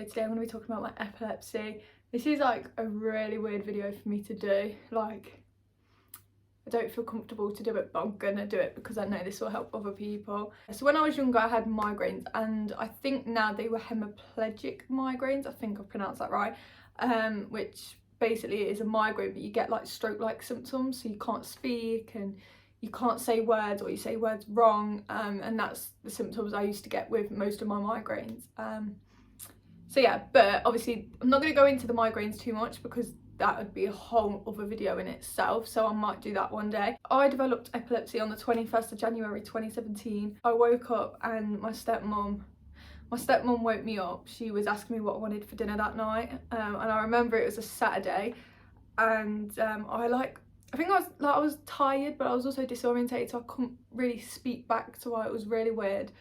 today I'm going to be talking about my epilepsy. This is like a really weird video for me to do. Like, I don't feel comfortable to do it, but I'm gonna do it because I know this will help other people. So when I was younger I had migraines, and I think now they were hemiplegic migraines, I think I've pronounced that right, which basically is a migraine but you get like stroke-like symptoms, so you can't speak and you can't say words, or you say words wrong, and that's the symptoms I used to get with most of my migraines. So yeah, but obviously I'm not going to go into the migraines too much because that would be a whole other video in itself, so I might do that one day. I developed epilepsy on the 21st of January 2017. I woke up and my stepmom woke me up. She was asking me what I wanted for dinner that night, and I remember it was a Saturday, and I think I was tired, but I was also disorientated, so I couldn't really speak back, so it was really weird.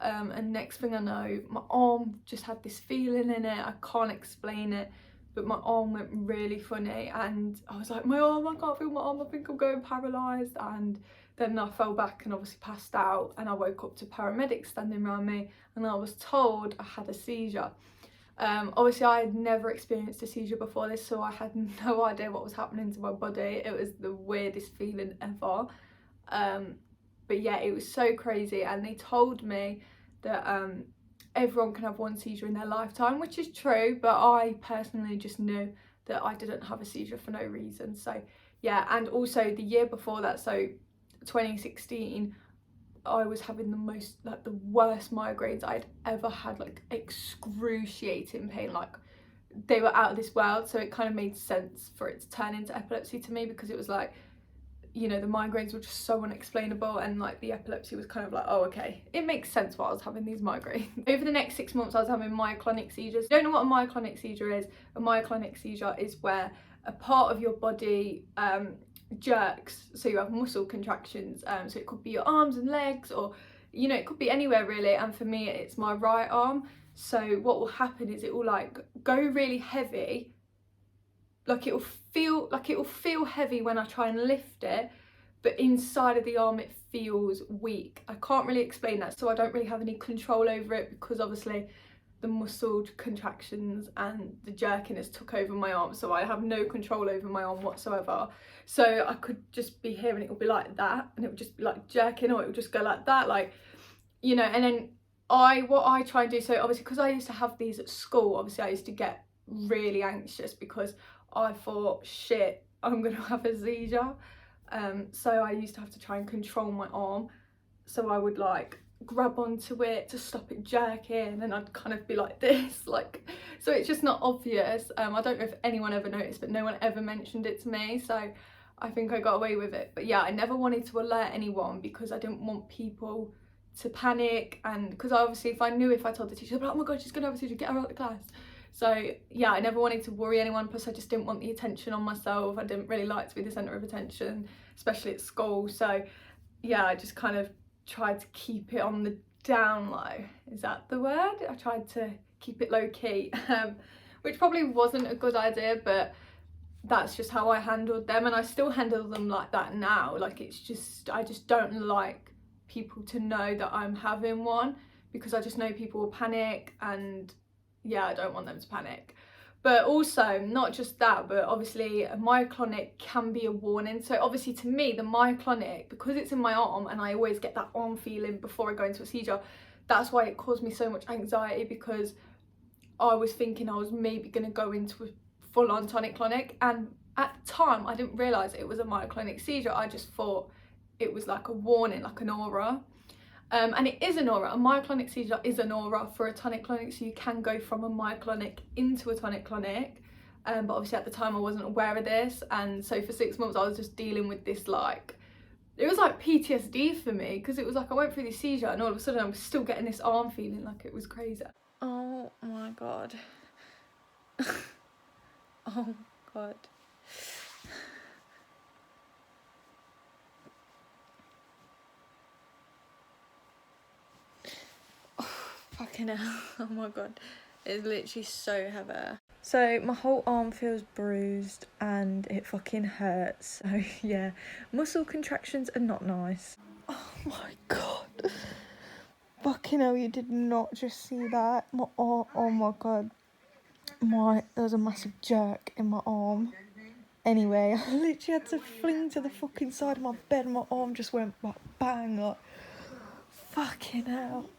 And next thing I know, my arm just had this feeling in it. I can't explain it, but my arm went really funny, and I was like, my arm, I can't feel my arm, I think I'm going paralysed. And then I fell back and obviously passed out, and I woke up to paramedics standing around me, and I was told I had a seizure. Obviously I had never experienced a seizure before this, so I had no idea what was happening to my body. It was the weirdest feeling ever. But yeah, it was so crazy, and they told me that everyone can have one seizure in their lifetime, which is true, but I personally just knew that I didn't have a seizure for no reason. So yeah, and also the year before that, so 2016, I was having the worst migraines I'd ever had, like excruciating pain, like they were out of this world. So it kind of made sense for it to turn into epilepsy to me, because it was like, you know, the migraines were just so unexplainable, and like the epilepsy was kind of like, oh okay, it makes sense why I was having these migraines. Over the next 6 months I was having myoclonic seizures. If you don't know what a myoclonic seizure is, a myoclonic seizure is where a part of your body jerks, so you have muscle contractions, so it could be your arms and legs, or you know, it could be anywhere really, and for me it's my right arm. So what will happen is it will like go really heavy, like it will feel heavy when I try and lift it, but inside of the arm it feels weak. I can't really explain that, so I don't really have any control over it, because obviously the muscle contractions and the jerkiness took over my arm, so I have no control over my arm whatsoever. So I could just be here and it would be like that, and it would just be like jerking, or it would just go like that, like, you know. And then what I try and do, so obviously because I used to have these at school, obviously I used to get really anxious because I thought, shit, I'm gonna have a seizure. So I used to have to try and control my arm, so I would like grab onto it to stop it jerking, and I'd kind of be like this, like, so it's just not obvious. I don't know if anyone ever noticed, but no one ever mentioned it to me, so I think I got away with it. But yeah, I never wanted to alert anyone because I didn't want people to panic, and because obviously if I told the teacher, I'd be like, oh my god, she's gonna have a seizure, get her out of the class. So yeah, I never wanted to worry anyone, plus I just didn't want the attention on myself. I didn't really like to be the centre of attention, especially at school. So yeah, I just kind of tried to keep it on the down low. Is that the word? I tried to keep it low key, which probably wasn't a good idea, but that's just how I handled them, and I still handle them like that now. Like, it's just, I just don't like people to know that I'm having one, because I just know people will panic, and yeah, I don't want them to panic. But also, not just that, but obviously a myoclonic can be a warning. So obviously to me, the myoclonic, because it's in my arm and I always get that arm feeling before I go into a seizure, that's why it caused me so much anxiety, because I was thinking I was maybe going to go into a full-on tonic-clonic, and at the time I didn't realise it was a myoclonic seizure. I just thought it was like a warning, like an aura. And it is an aura. A myoclonic seizure is an aura for a tonic-clonic, so you can go from a myoclonic into a tonic-clonic, but obviously at the time I wasn't aware of this, and so for 6 months I was just dealing with this, like, it was like PTSD for me, because it was like I went through this seizure and all of a sudden I was still getting this arm feeling, like, it was crazy. Oh my god. Oh god. Fucking hell. Oh my god, it's literally so heavy. So my whole arm feels bruised and it fucking hurts. So yeah, muscle contractions are not nice. Oh my god, fucking hell, you did not just see that. Oh my god, there was a massive jerk in my arm. Anyway, I literally had to fling to the fucking side of my bed and my arm just went like bang, like fucking hell.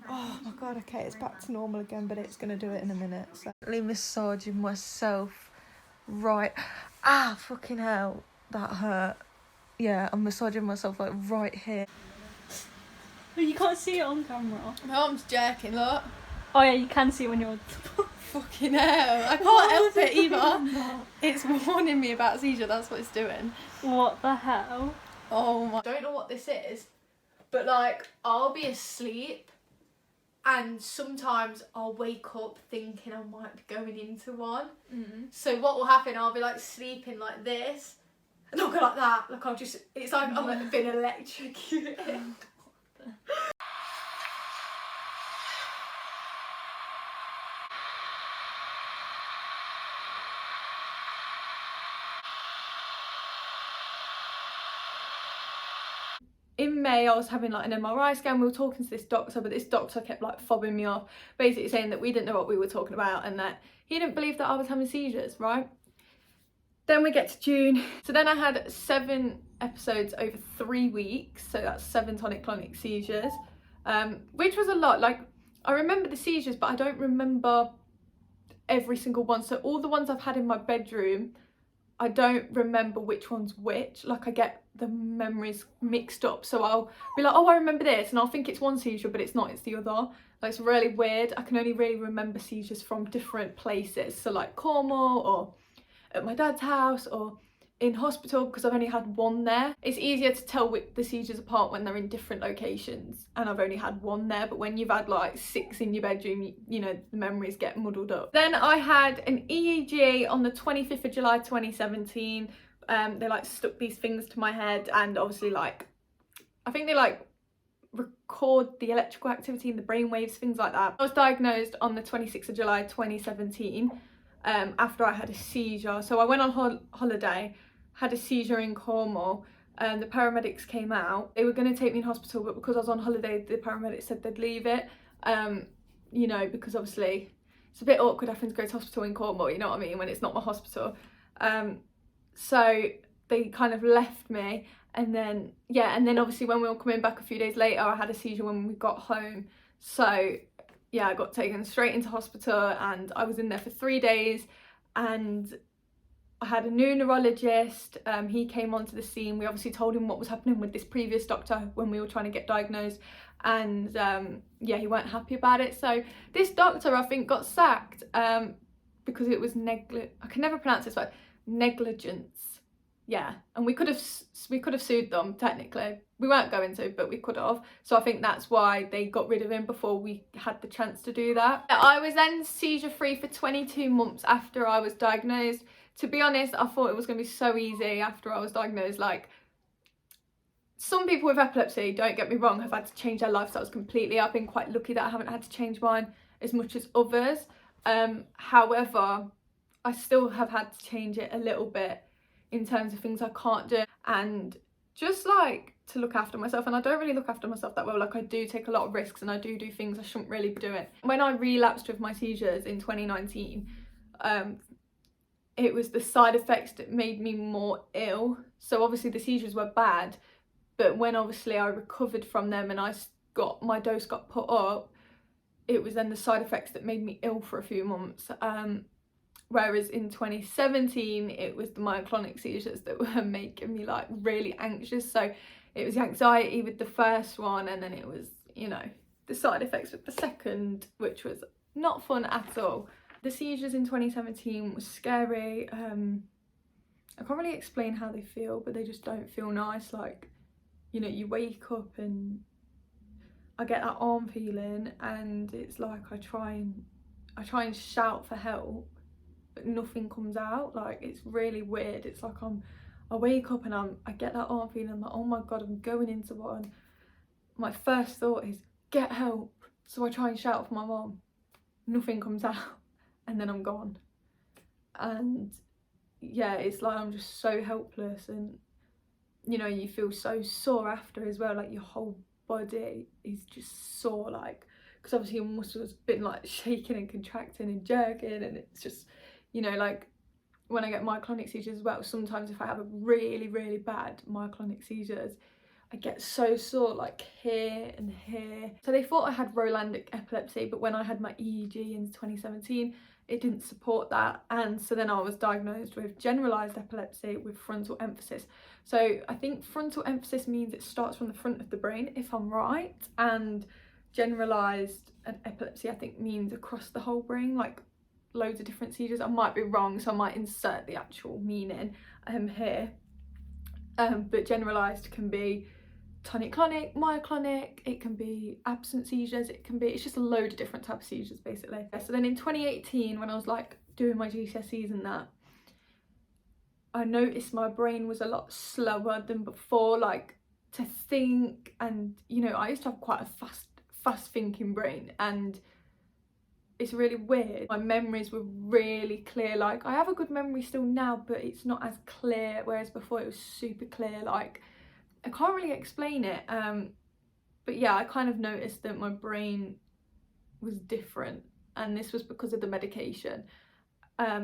Oh my god, okay, it's back to normal again, but it's gonna do it in a minute. So massaging myself right, fucking hell, that hurt. Yeah, I'm massaging myself like right here. You can't see it on camera. My arm's jerking, look. Oh yeah, you can see it when you're... Fucking hell, I can't help it either. It's warning me about seizure, that's what it's doing. What the hell? Oh my... I don't know what this is, but like, I'll be asleep and sometimes I'll wake up thinking I might be going into one. So what will happen, I'll be like sleeping like this, and I'll go like that, like I'll just, it's like I've been electrocuted. In May, I was having like an MRI scan. We were talking to this doctor, but this doctor kept like fobbing me off, basically saying that we didn't know what we were talking about and that he didn't believe that I was having seizures, right? Then we get to June. So then I had 7 episodes over 3 weeks. So that's 7 tonic-clonic seizures, which was a lot. Like, I remember the seizures, but I don't remember every single one. So all the ones I've had in my bedroom, I don't remember which one's which. Like, I get the memories mixed up. So I'll be like, oh, I remember this. And I'll think it's one seizure, but it's not, it's the other. Like, it's really weird. I can only really remember seizures from different places. So like Cornwall or at my dad's house or in hospital, because I've only had one there. It's easier to tell the seizures apart when they're in different locations and I've only had one there, but when you've had like 6 in your bedroom, you know, the memories get muddled up. Then I had an EEG on the 25th of July 2017. They like stuck these things to my head and obviously like, I think they like record the electrical activity in the brain waves, things like that. I was diagnosed on the 26th of July 2017 after I had a seizure. So I went on holiday, had a seizure in Cornwall, and the paramedics came out. They were going to take me in hospital, but because I was on holiday, the paramedics said they'd leave it, you know, because obviously it's a bit awkward having to go to hospital in Cornwall, you know what I mean, when it's not my hospital. So they kind of left me, and then obviously when we were coming back a few days later, I had a seizure when we got home. So yeah, I got taken straight into hospital and I was in there for 3 days, and I had a new neurologist. He came onto the scene. We obviously told him what was happening with this previous doctor when we were trying to get diagnosed, and yeah, he weren't happy about it. So this doctor, I think, got sacked because it was I can never pronounce this word, negligence. Yeah, and we could have sued them technically. We weren't going to, but we could have. So I think that's why they got rid of him before we had the chance to do that. I was then seizure free for 22 months after I was diagnosed. To be honest, I thought it was going to be so easy after I was diagnosed. Like, some people with epilepsy, don't get me wrong, have had to change their lifestyles completely. I've been quite lucky that I haven't had to change mine as much as others. However, I still have had to change it a little bit in terms of things I can't do, and just like to look after myself. And I don't really look after myself that well. Like, I do take a lot of risks and I do things I shouldn't really be doing. When I relapsed with my seizures in 2019, it was the side effects that made me more ill. So obviously the seizures were bad, but when obviously I recovered from them and my dose got put up, it was then the side effects that made me ill for a few months. Whereas in 2017, it was the myoclonic seizures that were making me like really anxious. So it was the anxiety with the first one, and then it was, you know, the side effects with the second, which was not fun at all. The seizures in 2017 was scary. I can't really explain how they feel, but they just don't feel nice. Like, you know, you wake up and I get that arm feeling, and it's like I try and shout for help, but nothing comes out. Like, it's really weird. It's like I wake up and I get that arm feeling. I'm like, oh my god, I'm going into one. My first thought is get help. So I try and shout for my mom. Nothing comes out, and then I'm gone. And yeah, it's like I'm just so helpless, and you know, you feel so sore after as well. Like, your whole body is just sore, like because obviously your muscles been like shaking and contracting and jerking, and it's just, you know, like when I get myoclonic seizures as well, sometimes if I have a really, really bad myoclonic seizures, I get so sore like here and here. So they thought I had Rolandic epilepsy, but when I had my EEG in 2017, it didn't support that. And so then I was diagnosed with generalised epilepsy with frontal emphasis. So I think frontal emphasis means it starts from the front of the brain, if I'm right. And generalised epilepsy, I think, means across the whole brain, like loads of different seizures. I might be wrong, so I might insert the actual meaning here. But generalised can be tonic-clonic, myoclonic, it can be absent seizures, it's just a load of different types of seizures basically. So then in 2018, when I was like doing my GCSEs and that, I noticed my brain was a lot slower than before, like to think, and you know, I used to have quite a fast thinking brain, and it's really weird. My memories were really clear. Like I have a good memory still now, but it's not as clear, whereas before it was super clear. Like I can't really explain it, but yeah, I kind of noticed that my brain was different, and this was because of the medication.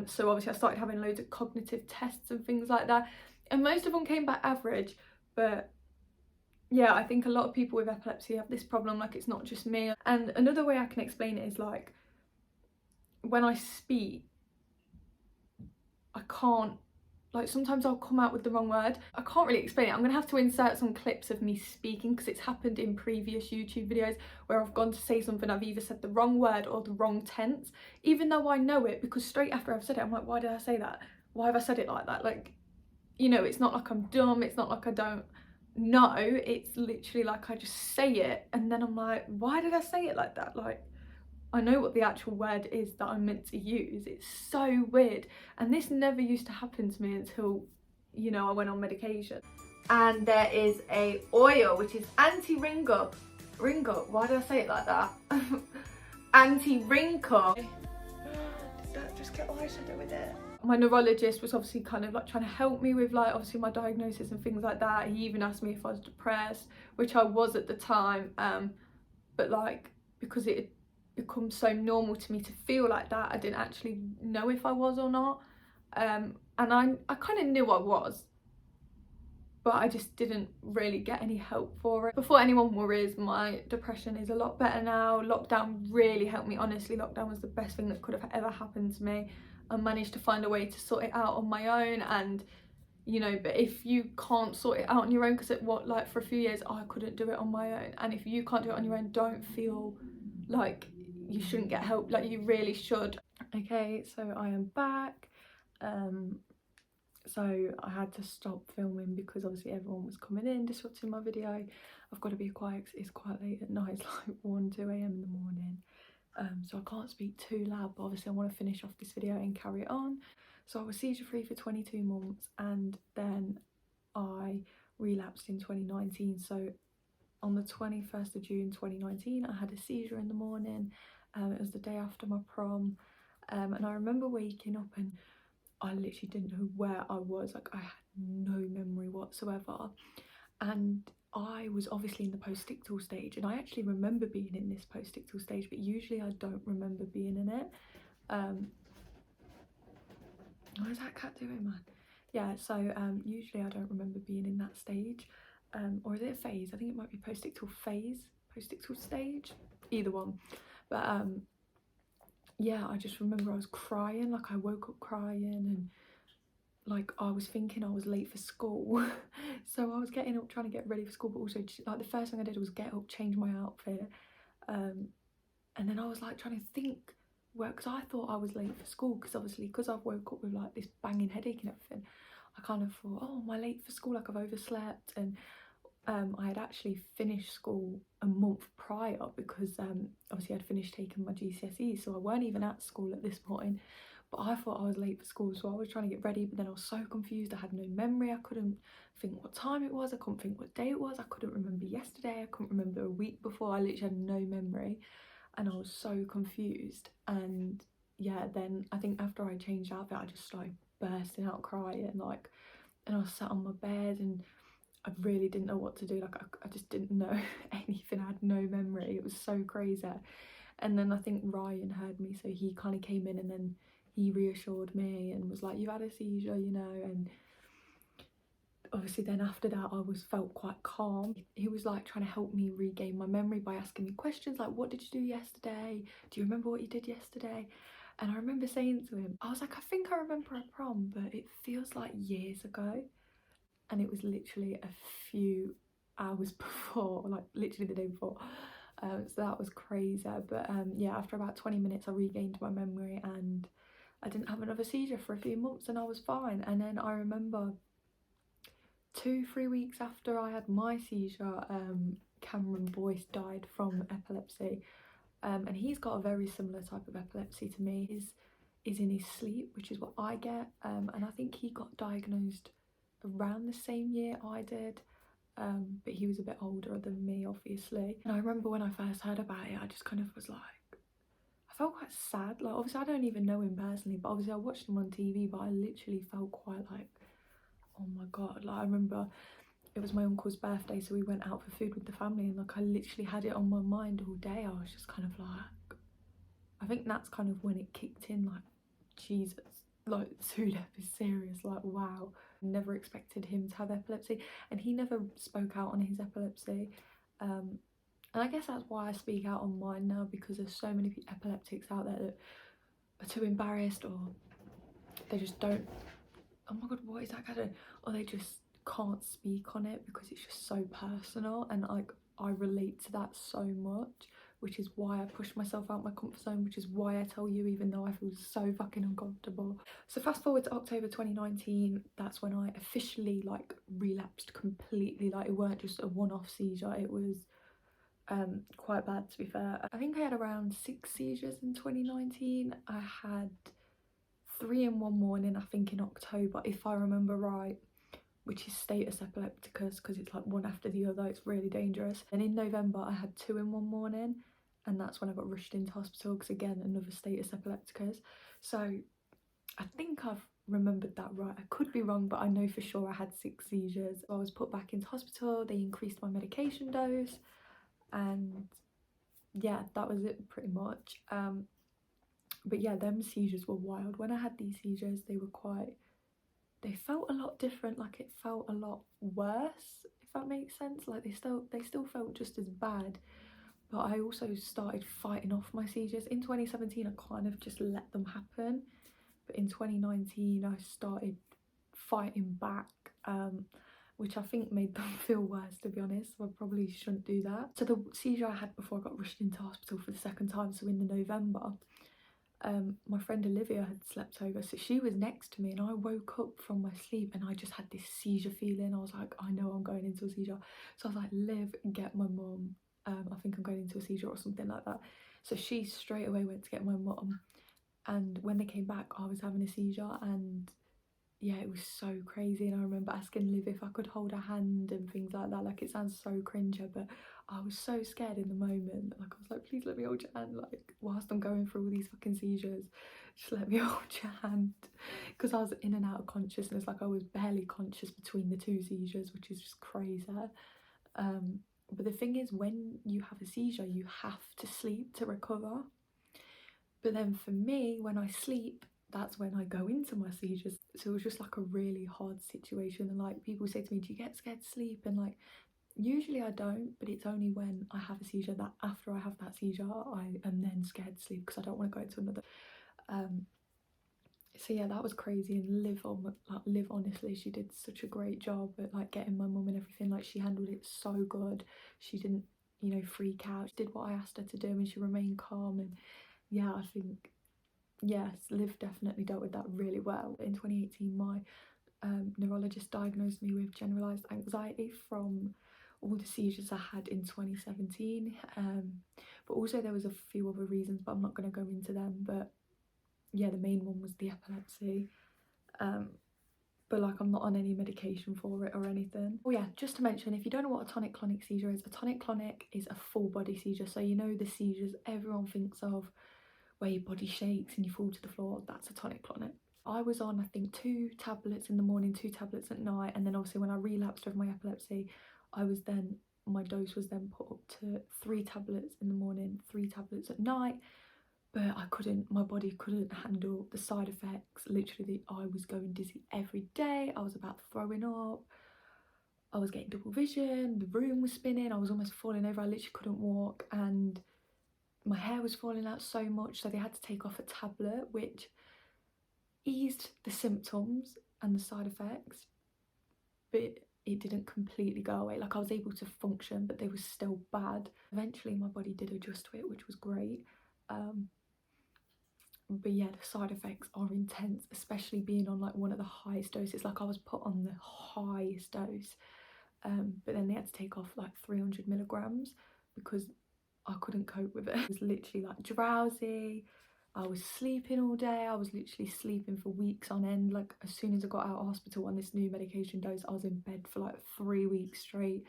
So obviously I started having loads of cognitive tests and things like that, and most of them came back average. But yeah, I think a lot of people with epilepsy have this problem, like it's not just me. And another way I can explain it is like when I speak, I can't, like sometimes I'll come out with the wrong word. I can't really explain it. I'm gonna have to insert some clips of me speaking, because it's happened in previous YouTube videos where I've gone to say something, I've either said the wrong word or the wrong tense, even though I know it, because straight after I've said it, I'm like, why did I say that? Why have I said it like that? Like, you know, it's not like I'm dumb, it's not like I don't know, it's literally like I just say it and then I'm like, why did I say it like that? Like, I know what the actual word is that I'm meant to use. It's so weird, and this never used to happen to me until, you know, I went on medication. And there is a oil which is anti-wrinkle. Why did I say it like that? Anti-wrinkle. Did that just get eyeshadow with it? My neurologist was obviously kind of like trying to help me with like obviously my diagnosis and things like that. He even asked me if I was depressed, which I was at the time, but like because it become so normal to me to feel like that, I didn't actually know if I was or not, and I kind of knew I was, but I just didn't really get any help for it. Before anyone worries, my depression is a lot better now. Lockdown really helped me, honestly. Lockdown was the best thing that could have ever happened to me. I managed to find a way to sort it out on my own, and you know, but if you can't sort it out on your own, because like for a few years I couldn't do it on my own, and if you can't do it on your own, don't feel like you shouldn't get help, like you really should. Okay, so I am back. So I had to stop filming because obviously everyone was coming in, disrupting my video. I've got to be quiet because it's quite late at night, it's like 1, 2 a.m. in the morning. So I can't speak too loud, but obviously I want to finish off this video and carry it on. So I was seizure free for 22 months, and then I relapsed in 2019. So on the 21st of June 2019, I had a seizure in the morning. It was the day after my prom, and I remember waking up and I literally didn't know where I was. Like I had no memory whatsoever, and I was obviously in the post-ictal stage, and I actually remember being in this post-ictal stage, but usually I don't remember being in it. What is that cat doing, man? Yeah, so usually I don't remember being in that stage, or is it a phase? I think it might be post-ictal phase, post-ictal stage, either one. But yeah, I just remember I was crying, like I woke up crying, and like I was thinking I was late for school. So I was getting up trying to get ready for school, but also like the first thing I did was get up, change my outfit, and then I was like trying to think, well, because I thought I was late for school, because obviously because I've woke up with like this banging headache and everything, I kind of thought, oh, am I late for school, like I've overslept. And I had actually finished school a month prior, because obviously I'd finished taking my GCSEs, so I weren't even at school at this point. But I thought I was late for school, so I was trying to get ready, but then I was so confused. I had no memory. I couldn't think what time it was. I couldn't think what day it was. I couldn't remember yesterday. I couldn't remember a week before. I literally had no memory, and I was so confused. And yeah, then I think after I changed outfit, I just started bursting out crying, like, and I was sat on my bed, and I really didn't know what to do. Like I just didn't know anything. I had no memory. It was so crazy. And then I think Ryan heard me, so he kind of came in and then he reassured me and was like, "You've had a seizure, you know." And obviously then after that I felt quite calm. He was like trying to help me regain my memory by asking me questions like, "What did you do yesterday? Do you remember what you did yesterday?" And I remember saying to him, I was like, "I think I remember a prom, but it feels like years ago." And it was literally a few hours before, like literally the day before. So that was crazy. But yeah, after about 20 minutes I regained my memory and I didn't have another seizure for a few months and I was fine. And then I remember 2-3 weeks after I had my seizure, Cameron Boyce died from epilepsy, and he's got a very similar type of epilepsy to me. His is in his sleep, which is what I get, and I think he got diagnosed around the same year I did, but he was a bit older than me obviously. And I remember when I first heard about it, I just kind of was like, I felt quite sad. Like obviously I don't even know him personally, but obviously I watched him on TV, but I literally felt quite like, oh my god. Like I remember it was my uncle's birthday, so we went out for food with the family and like I literally had it on my mind all day. I was just kind of like, I think that's kind of when it kicked in, like, Jesus, like Zulep is serious, like wow. Never expected him to have epilepsy, and he never spoke out on his epilepsy, and I guess that's why I speak out on mine now, because there's so many epileptics out there that are too embarrassed, or they just don't, oh my god, what is that kind of, or they just can't speak on it because it's just so personal, and like I relate to that so much, which is why I push myself out my comfort zone, which is why I tell you even though I feel so fucking uncomfortable. So fast forward to October 2019, that's when I officially like relapsed completely. Like it weren't just a one-off seizure, it was quite bad to be fair. I think I had around 6 seizures in 2019. I had 3 in one morning, I think in October if I remember right, which is status epilepticus because it's like one after the other. It's really dangerous. And in November I had 2 in one morning, and that's when I got rushed into hospital because again another status epilepticus. So I think I've remembered that right. I could be wrong, but I know for sure I had 6 seizures. I was put back into hospital, they increased my medication dose, and yeah, that was it pretty much. But yeah, them seizures were wild. When I had these seizures, they felt a lot different. Like it felt a lot worse, if that makes sense. Like they still felt just as bad, but I also started fighting off my seizures. In 2017 I kind of just let them happen, but in 2019 I started fighting back, which I think made them feel worse, to be honest. So I probably shouldn't do that. So the seizure I had before I got rushed into hospital for the second time, so in the November, my friend Olivia had slept over, so she was next to me, and I woke up from my sleep and I just had this seizure feeling. I was like, I know I'm going into a seizure. So I was like, Liv, get my mum, I think I'm going into a seizure or something like that. So she straight away went to get my mum, and when they came back I was having a seizure, and yeah, it was so crazy. And I remember asking Liv if I could hold her hand and things like that. Like it sounds so cringy, but I was so scared in the moment. Like I was like, please let me hold your hand, like whilst I'm going through all these fucking seizures, just let me hold your hand, because I was in and out of consciousness. Like I was barely conscious between the 2 seizures, which is just crazy. But the thing is, when you have a seizure you have to sleep to recover, but then for me, when I sleep, that's when I go into my seizures. So it was just like a really hard situation. And like people say to me, do you get scared to sleep? And like usually I don't, but it's only when I have a seizure that after I have that seizure I am then scared to sleep because I don't want to go into another. So yeah, that was crazy. And Liv honestly, she did such a great job at like getting my mum and everything. Like she handled it so good. She didn't, you know, freak out. She did what I asked her to do and she remained calm. And yeah, I think, yes, Liv definitely dealt with that really well. In 2018 my neurologist diagnosed me with generalised anxiety from all the seizures I had in 2017, but also there was a few other reasons, but I'm not going to go into them. But yeah, the main one was the epilepsy, but like I'm not on any medication for it or anything. Oh yeah, just to mention, if you don't know what a tonic-clonic seizure is, a tonic-clonic is a full body seizure. So you know the seizures everyone thinks of where your body shakes and you fall to the floor, that's a tonic-clonic. I was on, I think, 2 tablets in the morning, 2 tablets at night, and then obviously when I relapsed with my epilepsy, my dose was then put up to 3 tablets in the morning, 3 tablets at night. But my body couldn't handle the side effects. Literally, I was going dizzy every day. I was about throwing up. I was getting double vision. The room was spinning. I was almost falling over. I literally couldn't walk, and my hair was falling out so much. So they had to take off a tablet, which eased the symptoms and the side effects, but it didn't completely go away. Like, I was able to function, but they were still bad. Eventually, my body did adjust to it, which was great. But yeah, the side effects are intense, especially being on like one of the highest doses. Like, I was put on the highest dose, but then they had to take off like 300 milligrams because I couldn't cope with it. I was literally like drowsy. I was sleeping all day. I was literally sleeping for weeks on end. Like, as soon as I got out of hospital on this new medication dose, I was in bed for like 3 weeks straight.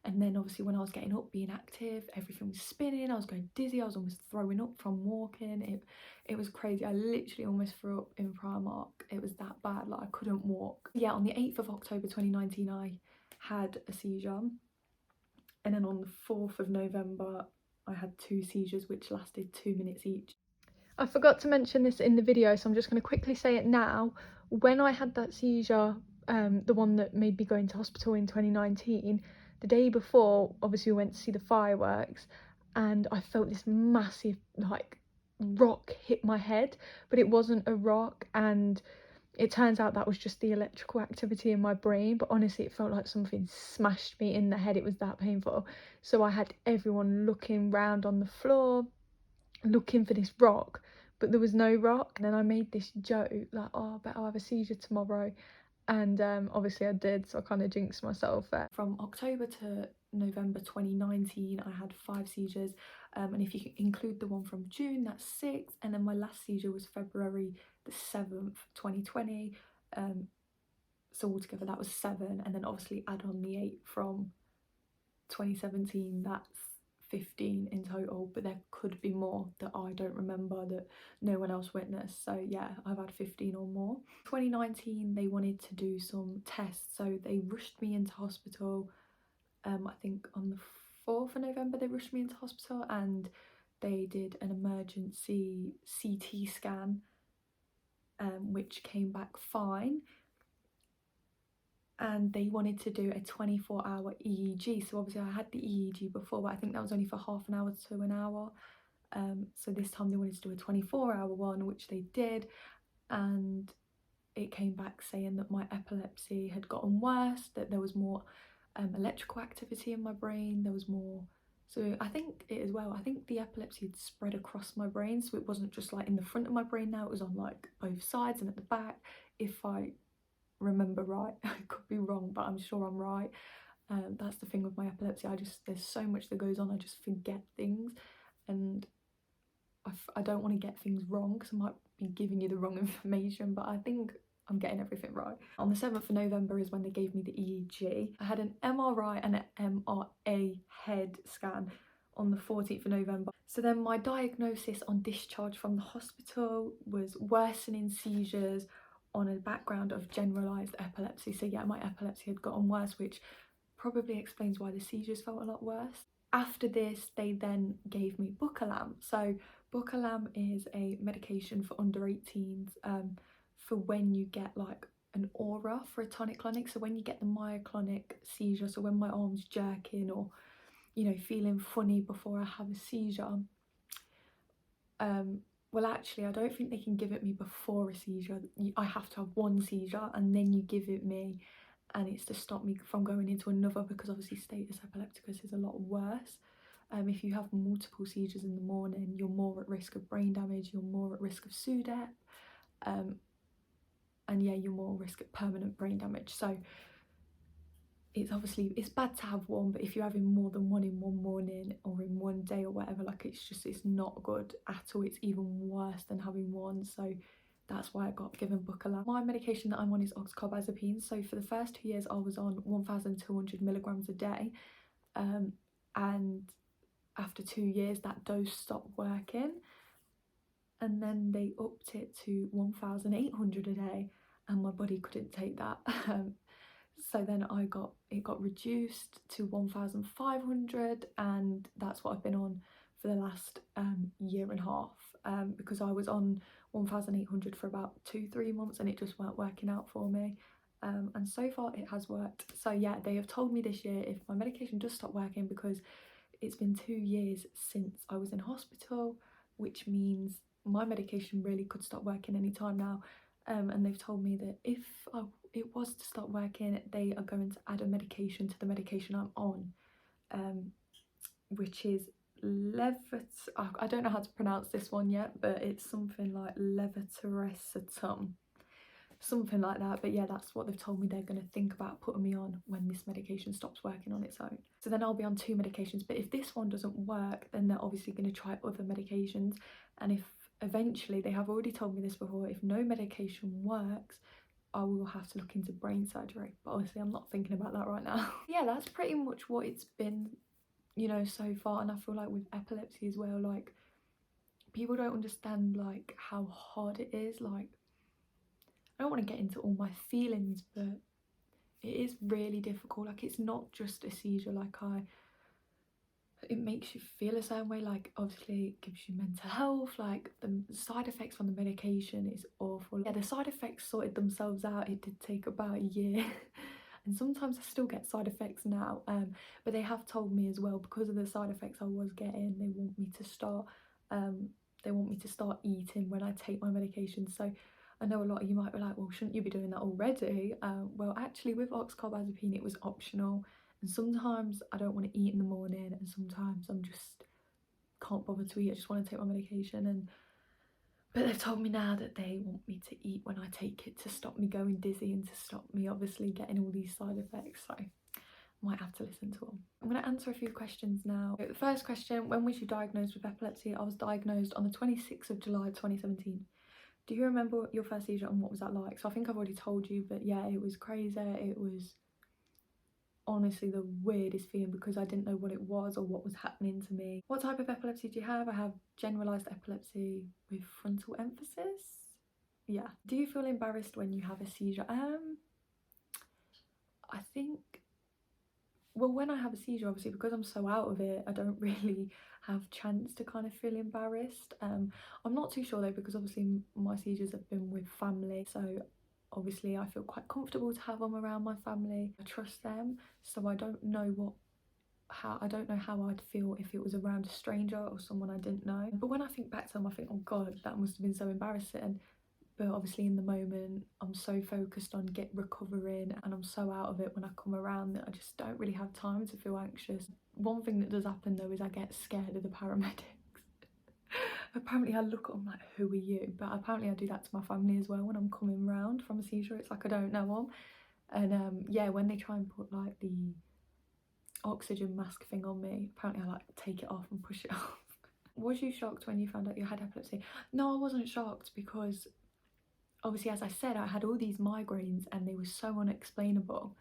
And then obviously when I was getting up, being active, everything was spinning. I was going dizzy. I was almost throwing up from walking. It was crazy. I literally almost threw up in Primark. It was that bad. Like, I couldn't walk. Yeah, on the 8th of October 2019, I had a seizure. And then on the 4th of November, I had 2 seizures, which lasted 2 minutes each. I forgot to mention this in the video, so I'm just going to quickly say it now. When I had that seizure, the one that made me go into hospital in 2019, the day before, obviously we went to see the fireworks, and I felt this massive like rock hit my head, but it wasn't a rock, and it turns out that was just the electrical activity in my brain. But honestly, it felt like something smashed me in the head. It was that painful. So I had everyone looking round on the floor, looking for this rock, but there was no rock. And then I made this joke like, oh, I bet I'll have a seizure tomorrow. And obviously I did, so I kind of jinxed myself there. From October to November 2019, I had 5 seizures, and if you include the one from June, that's 6, and then my last seizure was February the 7th, 2020, so altogether that was 7, and then obviously add on the 8 from 2017, that's 15 in total, but there could be more that I don't remember, that no one else witnessed. So yeah, I've had 15 or more. 2019, they wanted to do some tests, so they rushed me into hospital. I think on the 4th of November they rushed me into hospital, and they did an emergency CT scan, which came back fine. And they wanted to do a 24-hour EEG. So obviously I had the EEG before, but I think that was only for half an hour to an hour. So this time they wanted to do a 24-hour one, which they did, and it came back saying that my epilepsy had gotten worse, that there was more electrical activity in my brain, there was more. So I think the epilepsy had spread across my brain, so it wasn't just like in the front of my brain now, it was on like both sides and at the back, if I remember right. I could be wrong, but I'm sure I'm right. That's the thing with my epilepsy, there's so much that goes on, I just forget things, and I don't want to get things wrong because I might be giving you the wrong information, but I think I'm getting everything right. On the 7th of November is when they gave me the EEG. I had an MRI and an MRA head scan on the 14th of November. So then my diagnosis on discharge from the hospital was worsening seizures on a background of generalised epilepsy. So yeah, my epilepsy had gotten worse, which probably explains why the seizures felt a lot worse. After this, they then gave me Bucalam. So Bucalam is a medication for under 18s, for when you get like an aura for a tonic-clonic. So when you get the myoclonic seizure, so when my arm's jerking, or you know, feeling funny before I have a seizure, well, actually, I don't think they can give it me before a seizure. I have to have one seizure and then you give it me, and it's to stop me from going into another, because obviously status epilepticus is a lot worse. If you have multiple seizures in the morning, you're more at risk of brain damage, you're more at risk of SUDEP, and yeah, you're more at risk of permanent brain damage. So it's bad to have one, but if you're having more than one in one morning or in one day or whatever, like, it's not good at all. It's even worse than having one. So that's why I got given Bucalam. My medication that I'm on is oxcarbazepine. So for the first 2 years I was on 1,200 milligrams a day, and after 2 years that dose stopped working. and then they upped it to 1,800 a day, and my body couldn't take that. So then it got reduced to 1,500, and that's what I've been on for the last year and a half, because I was on 1,800 for about 2-3 months and it just weren't working out for me. And so far it has worked. So yeah, they have told me this year if my medication does stop working, because it's been 2 years since I was in hospital, which means my medication really could stop working anytime now. And they've told me that if it was to stop working, they are going to add a medication to the medication I'm on, which is I don't know how to pronounce this one yet, but it's something like levetiracetam, something like that. But yeah, that's what they've told me they're going to think about putting me on when this medication stops working on its own. So then I'll be on 2 medications, but if this one doesn't work, then they're obviously going to try other medications. And if eventually, they have already told me this before, if no medication works, I will have to look into brain surgery, but obviously I'm not thinking about that right now. Yeah, that's pretty much what it's been, you know, so far. And I feel like with epilepsy as well, like, people don't understand like how hard it is. Like, I don't want to get into all my feelings, but it is really difficult. Like, it's not just a seizure. Like, it makes you feel a certain way. Like, obviously it gives you mental health. Like, the side effects from the medication is awful. Yeah, the side effects sorted themselves out. It did take about a year and sometimes I still get side effects now, but they have told me as well, because of the side effects I was getting, they want me to start eating when I take my medication. So I know a lot of you might be like, well, shouldn't you be doing that already? Well, actually with oxcarbazepine it was optional, and sometimes I don't want to eat in the morning, and sometimes I'm just can't bother to eat. I just want to take my medication, but they've told me now that they want me to eat when I take it, to stop me going dizzy and to stop me obviously getting all these side effects. So I might have to listen to them. I'm going to answer a few questions now. The first question: when was you diagnosed with epilepsy? I was diagnosed on the 26th of July 2017. Do you remember your first seizure and what was that like? So I think I've already told you, but yeah, it was crazy. It was honestly the weirdest feeling, because I didn't know what it was or what was happening to me. What type of epilepsy do you have? I have generalised epilepsy with frontal emphasis. Yeah. Do you feel embarrassed when you have a seizure? I think, well, when I have a seizure, obviously because I'm so out of it, I don't really have chance to kind of feel embarrassed. I'm not too sure though, because obviously my seizures have been with family, so obviously I feel quite comfortable to have them around my family. I trust them, so I don't know how I'd feel if it was around a stranger or someone I didn't know. But when I think back to them, I think, oh god, that must have been so embarrassing. But obviously in the moment I'm so focused on recovering, and I'm so out of it when I come around that I just don't really have time to feel anxious. One thing that does happen though is I get scared of the paramedics. Apparently I look at them like, who are you? But apparently I do that to my family as well when I'm coming round from a seizure. It's like I don't know them. And yeah, when they try and put like the oxygen mask thing on me, apparently I like take it off and push it off. Was you shocked when you found out you had epilepsy? No, I wasn't shocked, because obviously, as I said, I had all these migraines and they were so unexplainable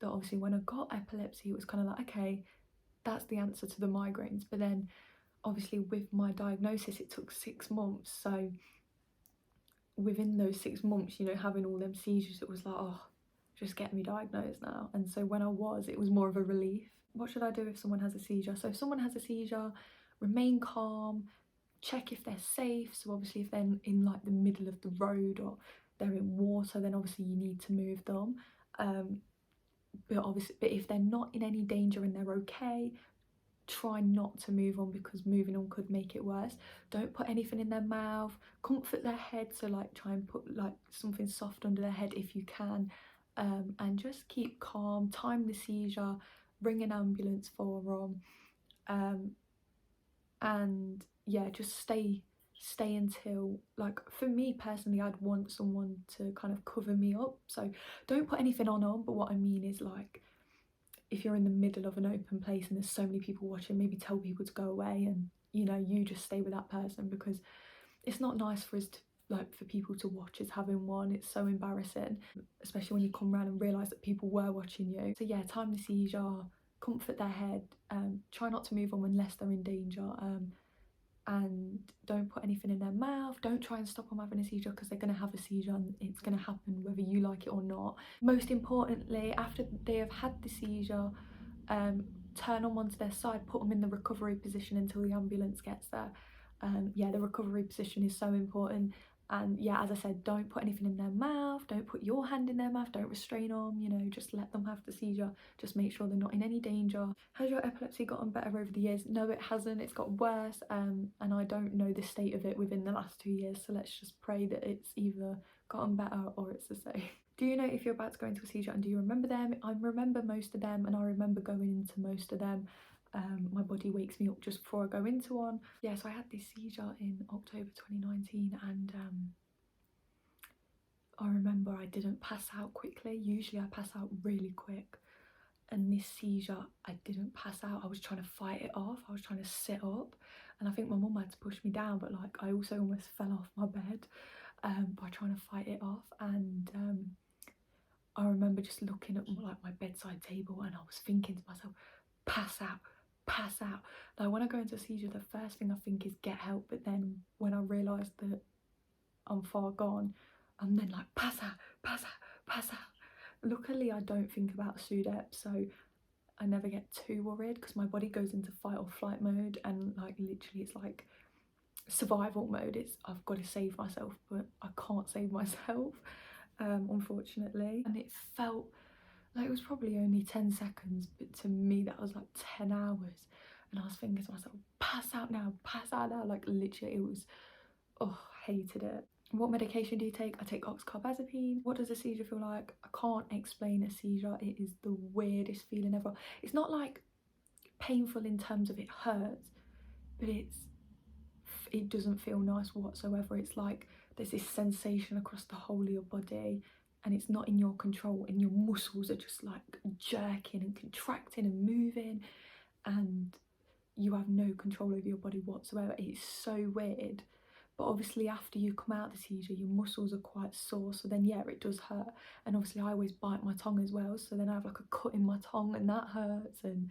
that obviously when I got epilepsy, it was kind of like, okay, that's the answer to the migraines. But then obviously with my diagnosis, it took 6 months. So within those 6 months, you know, having all them seizures, it was like, oh, just get me diagnosed now. And so when it was more of a relief. What should I do if someone has a seizure? So if someone has a seizure, remain calm, check if they're safe. So obviously if they're in like the middle of the road or they're in water, then obviously you need to move them. But if they're not in any danger and they're okay, try not to move them, because moving them could make it worse. Don't put anything in their mouth. Comfort their head, so like try and put like something soft under their head if you can, and just keep calm. Time the seizure, ring an ambulance for them, and yeah, just stay until, like, for me personally, I'd want someone to kind of cover me up. So don't put anything on them, but what I mean is, like, if you're in the middle of an open place and there's so many people watching, maybe tell people to go away, and you know, you just stay with that person, because it's not nice for us to, like, for people to watch us having one. It's so embarrassing, especially when you come around and realise that people were watching you. So yeah, time the seizure, comfort their head, try not to move them unless they're in danger, and don't put anything in their mouth. Don't try and stop them having a seizure, because they're going to have a seizure and it's going to happen whether you like it or not. Most importantly, after they have had the seizure, turn them onto their side, put them in the recovery position until the ambulance gets there. Yeah, the recovery position is so important. And yeah, as I said, don't put anything in their mouth, don't put your hand in their mouth, don't restrain them, you know, just let them have the seizure. Just make sure they're not in any danger. Has your epilepsy gotten better over the years? No, it hasn't. It's got worse, and I don't know the state of it within the last 2 years, so let's just pray that it's either gotten better or it's the same. Do you know if you're about to go into a seizure, and do you remember them? I remember most of them, and I remember going into most of them. My body wakes me up just before I go into one. Yeah, so I had this seizure in October 2019, and I remember I didn't pass out quickly. Usually I pass out really quick, and this seizure I didn't pass out. I was trying to fight it off. I was trying to sit up, and I think my mum had to push me down, but like I also almost fell off my bed by trying to fight it off. And I remember just looking at like my bedside table, and I was thinking to myself, pass out, pass out. Like when I go into a seizure, the first thing I think is get help, but then when I realise that I'm far gone, I'm then like pass out, pass out, pass out. Luckily I don't think about SUDEP, so I never get too worried, because my body goes into fight or flight mode, and like literally it's like survival mode. It's I've got to save myself, but I can't save myself, unfortunately. And it felt like it was probably only 10 seconds, but to me that was like 10 hours. And I was thinking to myself, pass out now, pass out now. Like literally it was, oh, hated it. What medication do you take? I take oxcarbazepine. What does a seizure feel like? I can't explain a seizure. It is the weirdest feeling ever. It's not like painful in terms of it hurts, but it doesn't feel nice whatsoever. It's like there's this sensation across the whole of your body, and it's not in your control, and your muscles are just like jerking and contracting and moving, and you have no control over your body whatsoever. It's so weird. But obviously after you come out of the seizure, your muscles are quite sore, so then yeah, it does hurt. And obviously I always bite my tongue as well, so then I have like a cut in my tongue, and that hurts. And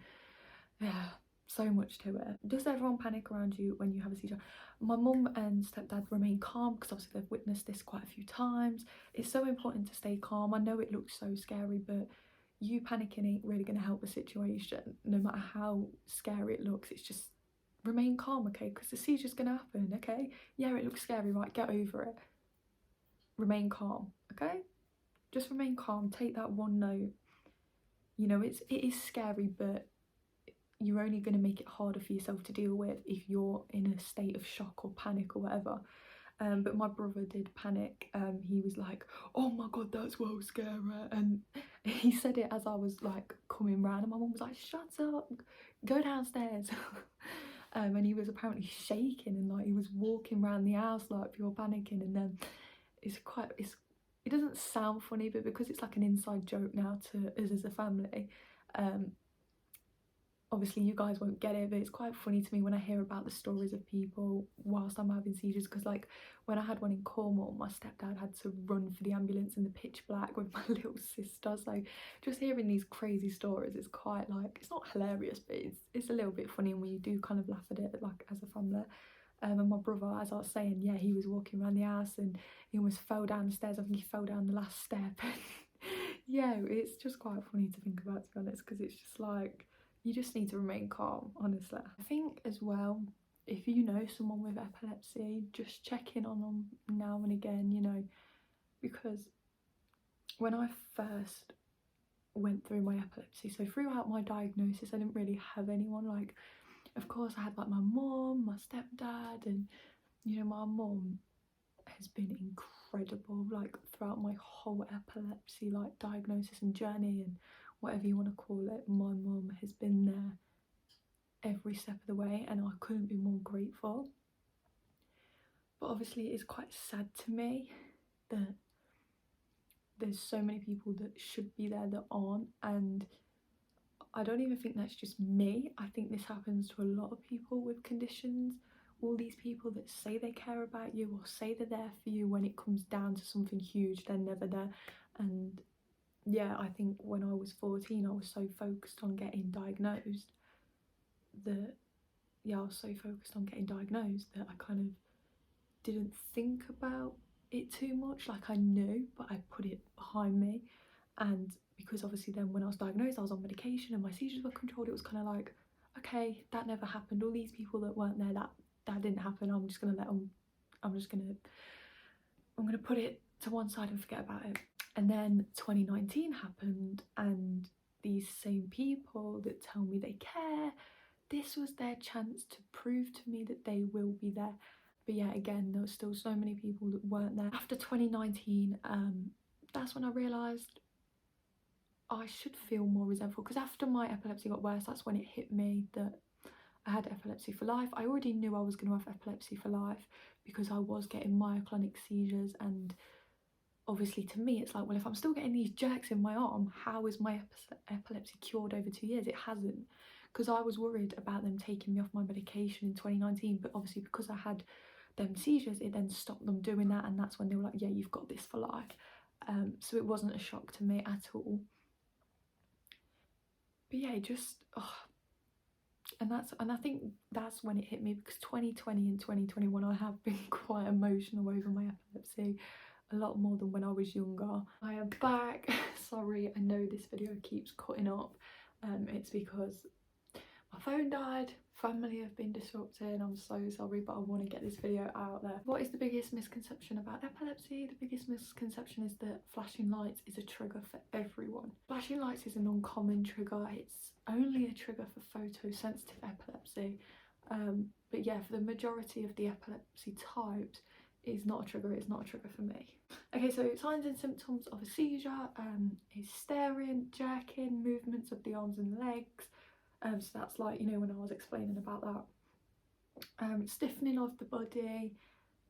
yeah, so much to it. Does everyone panic around you when you have a seizure? My mum and stepdad remain calm, because obviously they've witnessed this quite a few times. It's so important to stay calm. I know it looks so scary, but you panicking ain't really going to help the situation. No matter how scary it looks, it's just remain calm, okay? Because the seizure's going to happen, okay? Yeah, it looks scary, right? Get over it. Remain calm, okay? Just remain calm. Take that one note. You know, it is scary, but you're only going to make it harder for yourself to deal with if you're in a state of shock or panic or whatever. But my brother did panic. He was like, oh my god, that's well scary. And he said it as I was like coming round, and my mum was like, shut up, go downstairs. And he was apparently shaking, and like he was walking around the house like pure panicking. And then it doesn't sound funny, but because it's like an inside joke now to us as a family, obviously you guys won't get it, but it's quite funny to me when I hear about the stories of people whilst I'm having seizures. Because like when I had one in Cornwall, my stepdad had to run for the ambulance in the pitch black with my little sister. So just hearing these crazy stories is quite like, it's not hilarious, but it's a little bit funny, and we do kind of laugh at it like as a family. And my brother, as I was saying, yeah, he was walking around the house and he almost fell down the stairs. I think he fell down the last step. Yeah, it's just quite funny to think about, to be honest, because it's just like, you just need to remain calm, honestly. I think as well, if you know someone with epilepsy, just check in on them now and again, you know, because when I first went through my epilepsy, so throughout my diagnosis, I didn't really have anyone. Like, of course I had like my mum, my stepdad, and you know, my mum has been incredible like throughout my whole epilepsy like diagnosis and journey, and whatever you want to call it. My mum has been there every step of the way, and I couldn't be more grateful. But obviously it is quite sad to me that there's so many people that should be there that aren't, and I don't even think that's just me. I think this happens to a lot of people with conditions. All these people that say they care about you or say they're there for you, when it comes down to something huge, they're never there. And yeah, I think when I was 14, I was so focused on getting diagnosed that, yeah, I was so focused on getting diagnosed that I kind of didn't think about it too much. Like I knew, but I put it behind me. And because obviously then when I was diagnosed I was on medication and my seizures were controlled, it was kind of like, okay, that never happened. All these people that weren't there, that didn't happen. I'm just gonna let them, I'm gonna put it to one side and forget about it. And then 2019 happened, and these same people that tell me they care, this was their chance to prove to me that they will be there. But yeah, again, there were still so many people that weren't there. After 2019, that's when I realised I should feel more resentful, because after my epilepsy got worse, that's when it hit me that I had epilepsy for life. I already knew I was going to have epilepsy for life because I was getting myoclonic seizures, and obviously to me it's like, well, if I'm still getting these jerks in my arm, how is my epilepsy cured over 2 years? It hasn't, because I was worried about them taking me off my medication in 2019, but obviously because I had them seizures, it then stopped them doing that, and that's when they were like, yeah, you've got this for life. So it wasn't a shock to me at all. But yeah, just and I think that's when it hit me, because 2020 and 2021 I have been quite emotional over my epilepsy, a lot more than when I was younger. I am back. Sorry, I know this video keeps cutting up. It's because my phone died, family have been disrupted, I'm so sorry, but I want to get this video out there. What is the biggest misconception about epilepsy? The biggest misconception is that flashing lights is a trigger for everyone. Flashing lights is an uncommon trigger. It's only a trigger for photosensitive epilepsy. But yeah, for the majority of the epilepsy types, it's not a trigger. It's not a trigger for me. Okay, so signs and symptoms of a seizure is staring, jerking, movements of the arms and legs. So that's like, you know, when I was explaining about that. Stiffening of the body,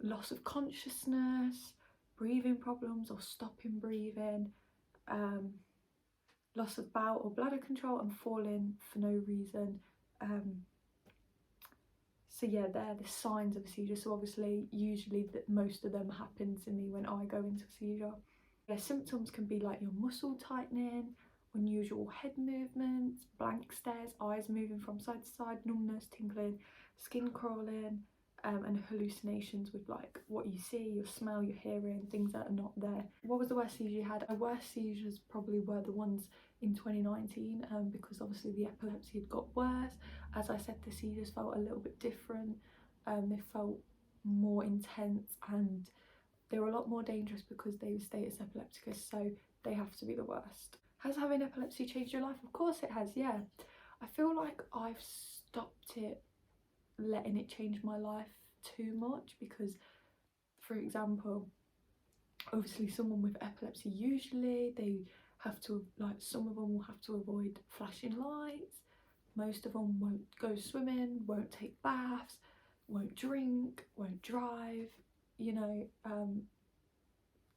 loss of consciousness, breathing problems or stopping breathing, loss of bowel or bladder control, and falling for no reason. So yeah, they're the signs of a seizure. So obviously, usually most of them happen to me when I go into a seizure. Yeah, symptoms can be like your muscle tightening, unusual head movements, blank stares, eyes moving from side to side, numbness, tingling, skin crawling, and hallucinations with like what you see, your smell, your hearing, things that are not there. What was the worst seizure you had? My worst seizures probably were the ones in 2019, because obviously the epilepsy had got worse. As I said, the seizures felt a little bit different. They felt more intense, and they were a lot more dangerous because they were status epilepticus, so they have to be the worst. Has having epilepsy changed your life? Of course it has, yeah. I feel like I've stopped it letting it change my life too much, because, for example, obviously someone with epilepsy, usually they have to, like, some of them will have to avoid flashing lights, most of them won't go swimming, won't take baths, won't drink, won't drive, you know.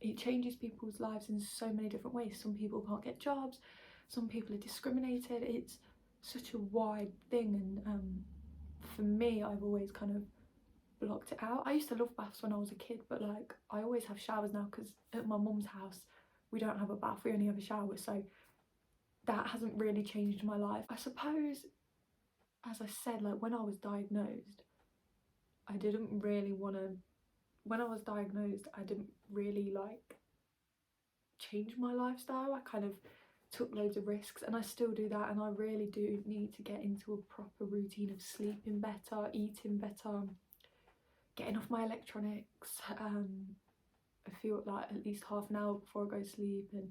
It changes people's lives in so many different ways. Some people can't get jobs, some people are discriminated. It's such a wide thing, and for me, I've always kind of blocked it out. I used to love baths when I was a kid, but like I always have showers now, because at my mum's house we don't have a bath, we only have a shower, so that hasn't really changed my life. I suppose, as I said, like when I was diagnosed, I didn't really want to, when I was diagnosed, I didn't really like change my lifestyle. I kind of took loads of risks, and I still do that, and I really do need to get into a proper routine of sleeping better, eating better, getting off my electronics. I feel like at least half an hour before I go to sleep, and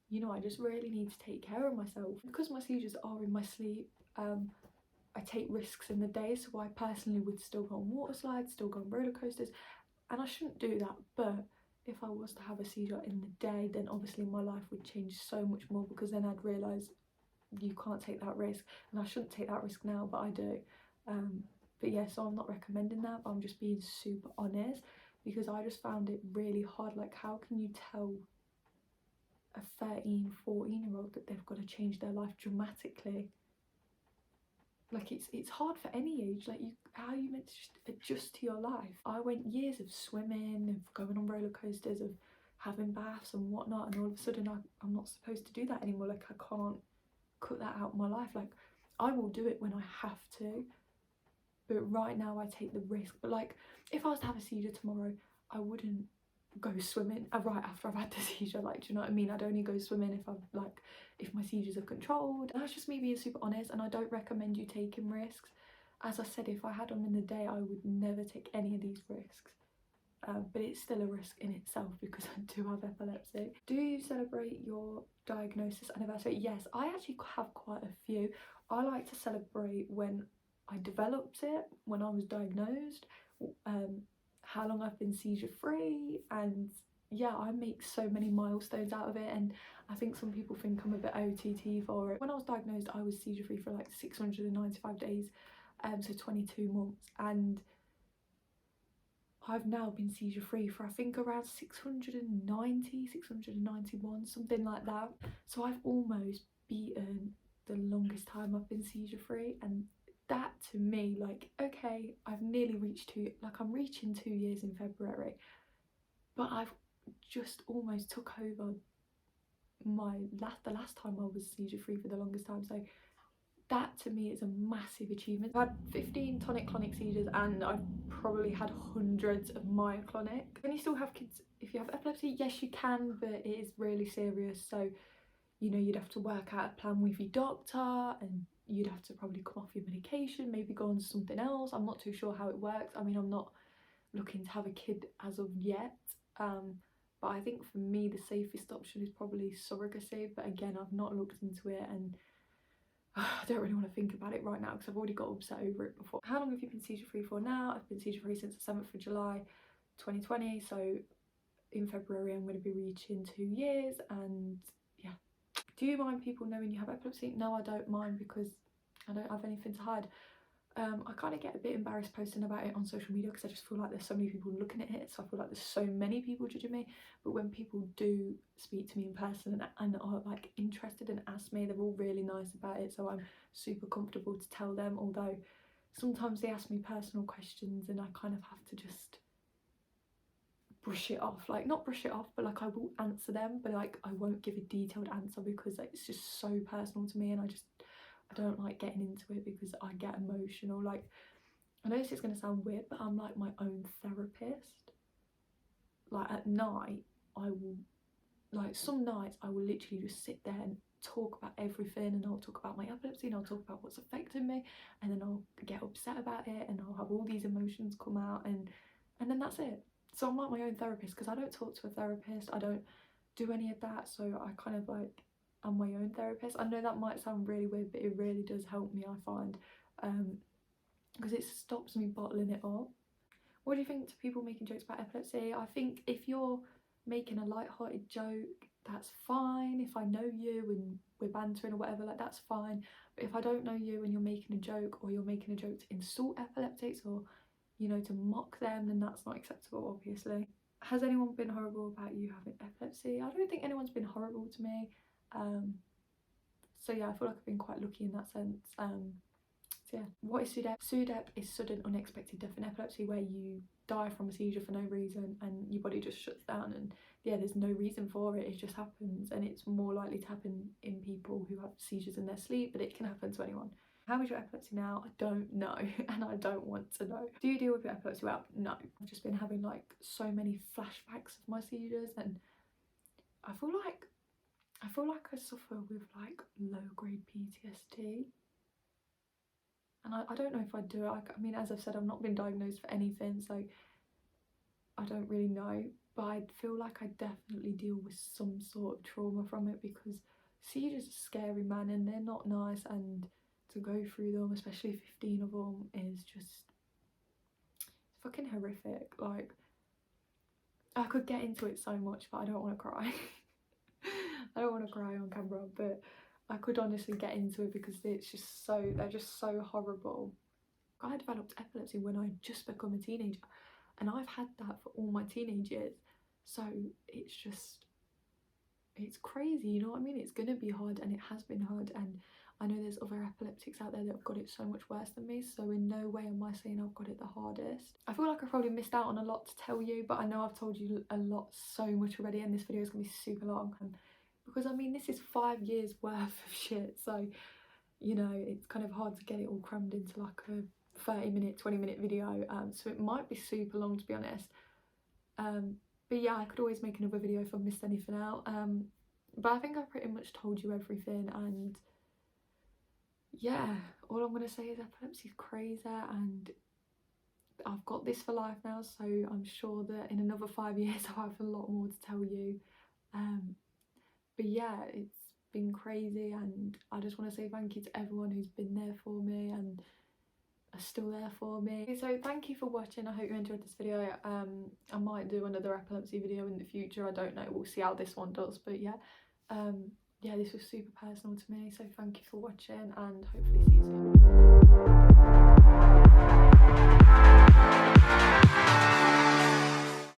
you know, I just really need to take care of myself. Because my seizures are in my sleep, I take risks in the day, so I personally would still go on water slides, still go on roller coasters, and I shouldn't do that. But if I was to have a seizure in the day, then obviously my life would change so much more, because then I'd realise you can't take that risk, and I shouldn't take that risk now, but I do. But yeah, so I'm not recommending that, but I'm just being super honest, because I just found it really hard. Like, how can you tell a 13-14-year-old that they've got to change their life dramatically? Like, it's hard for any age. Like, how are you meant to just adjust to your life? I went years of swimming, of going on roller coasters, of having baths and whatnot, and all of a sudden I'm not supposed to do that anymore. Like, I can't cut that out of my life. Like, I will do it when I have to, but right now I take the risk. But like, if I was to have a seizure tomorrow, I wouldn't go swimming right after I've had the seizure. Like, do you know what I mean? I'd only go swimming if I've like, if my seizures are controlled. And that's just me being super honest, and I don't recommend you taking risks. As I said, if I had them in the day, I would never take any of these risks. But it's still a risk in itself because I do have epilepsy. Do you celebrate your diagnosis anniversary? Yes, I actually have quite a few. I like to celebrate when I developed it, when I was diagnosed, how long I've been seizure free, and yeah, I make so many milestones out of it, and I think some people think I'm a bit OTT for it. When I was diagnosed, I was seizure free for like 695 days, so 22 months, and I've now been seizure free for I think around 690, 691, something like that. So I've almost beaten the longest time I've been seizure free, and that to me, like, okay, I've nearly reached I'm reaching 2 years in February, but I've just almost took over the last time I was seizure free for the longest time. So that to me is a massive achievement. I've had 15 tonic-clonic seizures, and I've probably had hundreds of myoclonic. Can you still have kids if you have epilepsy? Yes, you can, but it is really serious. So, you know, you'd have to work out a plan with your doctor, and you'd have to probably come off your medication, maybe go on to something else. I'm not too sure how it works. I mean, I'm not looking to have a kid as of yet. But I think for me, the safest option is probably surrogacy. But again, I've not looked into it, and I don't really want to think about it right now because I've already got upset over it before. How long have you been seizure free for now? I've been seizure free since the 7th of July 2020, so in February I'm going to be reaching 2 years, and yeah. Do you mind people knowing you have epilepsy? No, I don't mind because I don't have anything to hide. I kind of get a bit embarrassed posting about it on social media because I just feel like there's so many people looking at it, so I feel like there's so many people judging me. But when people do speak to me in person and are like interested and ask me, they're all really nice about it, so I'm super comfortable to tell them, although sometimes they ask me personal questions and I kind of have to just brush it off. Like, not brush it off, but like I will answer them, but like I won't give a detailed answer because like, it's just so personal to me, and I don't like getting into it because I get emotional. Like, I know this is going to sound weird, but I'm like my own therapist. Like at night, I will, like some nights I will literally just sit there and talk about everything, and I'll talk about my epilepsy, and I'll talk about what's affecting me, and then I'll get upset about it, and I'll have all these emotions come out, and then that's it. So I'm like my own therapist because I don't talk to a therapist, I don't do any of that, so I kind of like, I'm my own therapist. I know that might sound really weird, but it really does help me, I find, because it stops me bottling it up. What do you think to people making jokes about epilepsy? I think if you're making a light-hearted joke, that's fine. If I know you and we're bantering or whatever, like, that's fine. But if I don't know you and you're making a joke, or you're making a joke to insult epileptics, or, you know, to mock them, then that's not acceptable, obviously. Has anyone been horrible about you having epilepsy? I don't think anyone's been horrible to me. So yeah, I feel like I've been quite lucky in that sense. So yeah, what is SUDEP? SUDEP is sudden unexpected death in epilepsy, where you die from a seizure for no reason and your body just shuts down, and yeah, there's no reason for it, it just happens, and it's more likely to happen in people who have seizures in their sleep, but it can happen to anyone. How is your epilepsy now? I don't know, and I don't want to know. Do you deal with your epilepsy well? No. I've just been having like so many flashbacks of my seizures, and I feel like I suffer with like low-grade PTSD, and I don't know if I do. I mean, as I've said, I've not been diagnosed for anything, so I don't really know, but I feel like I definitely deal with some sort of trauma from it, because seizures are scary, man, and they're not nice, and to go through them, especially 15 of them, is just fucking horrific. Like, I could get into it so much, but I don't want to cry. I don't want to cry on camera, but I could honestly get into it because it's just so, they're just so horrible. I developed epilepsy when I just become a teenager, and I've had that for all my teenage years, so it's just, it's crazy, you know what I mean? It's gonna be hard, and it has been hard, and I know there's other epileptics out there that have got it so much worse than me, so in no way am I saying I've got it the hardest. I feel like I've probably missed out on a lot to tell you, but I know I've told you a lot so much already, and this video is gonna be super long, and because I mean, this is 5 years worth of shit, so you know, it's kind of hard to get it all crammed into like a 30-minute, 20-minute video, so it might be super long, to be honest. But yeah, I could always make another video if I've missed anything out. But I think I've pretty much told you everything, and yeah, all I'm going to say is epilepsy is crazy, and I've got this for life now, so I'm sure that in another 5 years I'll have a lot more to tell you. But yeah, it's been crazy, and I just want to say thank you to everyone who's been there for me and are still there for me. So thank you for watching. I hope you enjoyed this video. I might do another epilepsy video in the future, I don't know, we'll see how this one does. But yeah, yeah, this was super personal to me, so thank you for watching, and hopefully see you soon.